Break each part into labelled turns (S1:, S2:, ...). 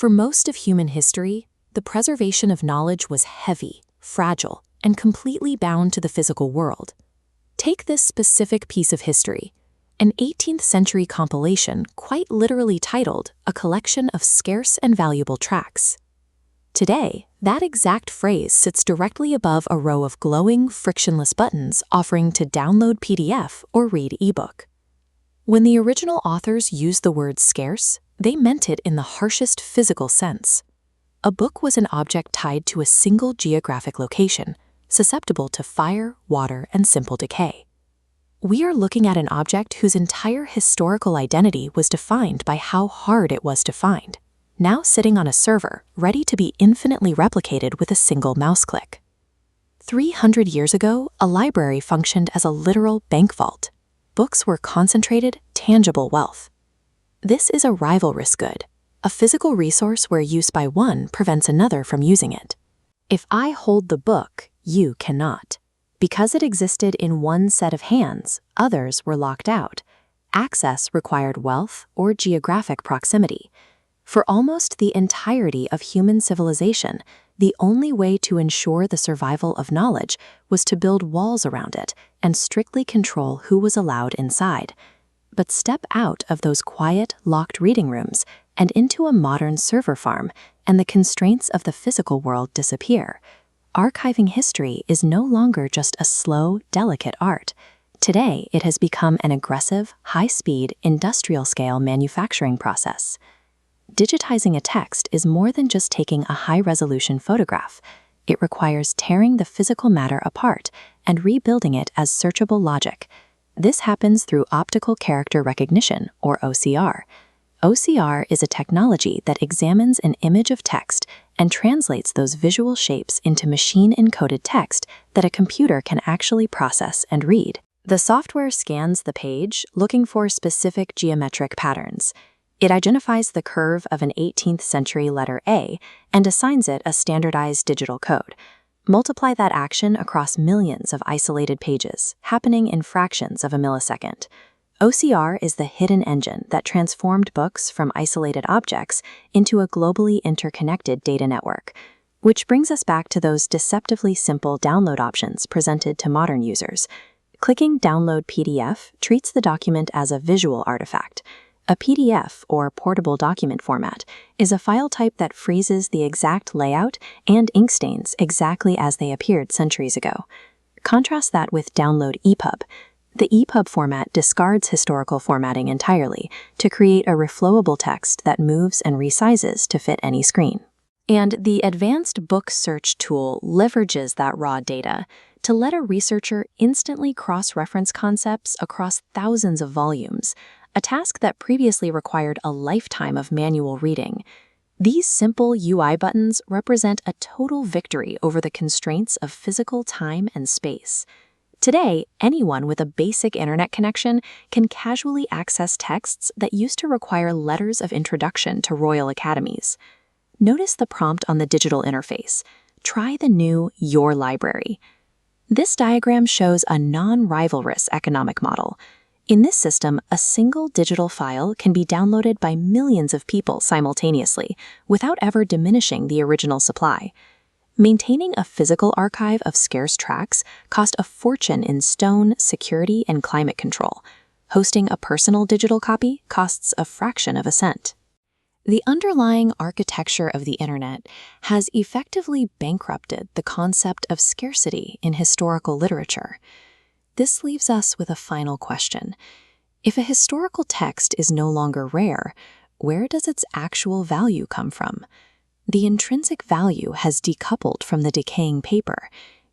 S1: For most of human history, the preservation of knowledge was heavy, fragile, and completely bound to the physical world. Take this specific piece of history, an 18th century compilation quite literally titled A Collection of Scarce and Valuable Tracts. Today, that exact phrase sits directly above a row of glowing, frictionless buttons offering to download PDF or read ebook. When the original authors used the word scarce, they meant it in the harshest physical sense. A book was an object tied to a single geographic location, susceptible to fire, water, and simple decay. We are looking at an object whose entire historical identity was defined by how hard it was to find, now sitting on a server, ready to be infinitely replicated with a single mouse click. 300 years ago, a library functioned as a literal bank vault. Books were concentrated, tangible wealth. This is a rivalrous good, a physical resource where use by one prevents another from using it. If I hold the book, you cannot. Because it existed in one set of hands, others were locked out. Access required wealth or geographic proximity. For almost the entirety of human civilization, the only way to ensure the survival of knowledge was to build walls around it and strictly control who was allowed inside. But step out of those quiet, locked reading rooms and into a modern server farm, and the constraints of the physical world disappear. Archiving history is no longer just a slow, delicate art. Today, it has become an aggressive, high-speed, industrial-scale manufacturing process. Digitizing a text is more than just taking a high-resolution photograph. It requires tearing the physical matter apart and rebuilding it as searchable logic. This happens through optical character recognition, or OCR. OCR is a technology that examines an image of text and translates those visual shapes into machine-encoded text that a computer can actually process and read. The software scans the page, looking for specific geometric patterns. It identifies the curve of an 18th century letter A and assigns it a standardized digital code. Multiply that action across millions of isolated pages, happening in fractions of a millisecond. OCR is the hidden engine that transformed books from isolated objects into a globally interconnected data network, which brings us back to those deceptively simple download options presented to modern users. Clicking Download PDF treats the document as a visual artifact. A PDF, or portable document format, is a file type that freezes the exact layout and ink stains exactly as they appeared centuries ago. Contrast that with Download EPUB. The EPUB format discards historical formatting entirely to create a reflowable text that moves and resizes to fit any screen. And the advanced book search tool leverages that raw data to let a researcher instantly cross-reference concepts across thousands of volumes, a task that previously required a lifetime of manual reading. These simple UI buttons represent a total victory over the constraints of physical time and space. Today, anyone with a basic internet connection can casually access texts that used to require letters of introduction to royal academies. Notice the prompt on the digital interface. Try the new Your Library. This diagram shows a non-rivalrous economic model. In this system, a single digital file can be downloaded by millions of people simultaneously without ever diminishing the original supply. Maintaining a physical archive of scarce tracts cost a fortune in stone, security, and climate control. Hosting a personal digital copy costs a fraction of a cent. The underlying architecture of the internet has effectively bankrupted the concept of scarcity in historical literature. This leaves us with a final question. If a historical text is no longer rare, where does its actual value come from? The intrinsic value has decoupled from the decaying paper.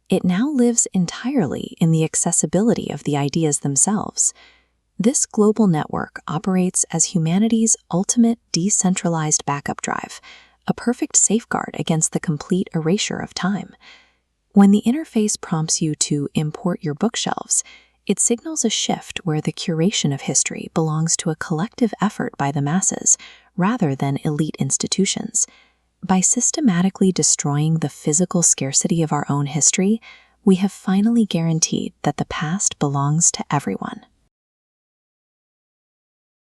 S1: It now lives entirely in the accessibility of the ideas themselves. This global network operates as humanity's ultimate decentralized backup drive, a perfect safeguard against the complete erasure of time. When the interface prompts you to import your bookshelves, it signals a shift where the curation of history belongs to a collective effort by the masses, rather than elite institutions. By systematically destroying the physical scarcity of our own history, we have finally guaranteed that the past belongs to everyone.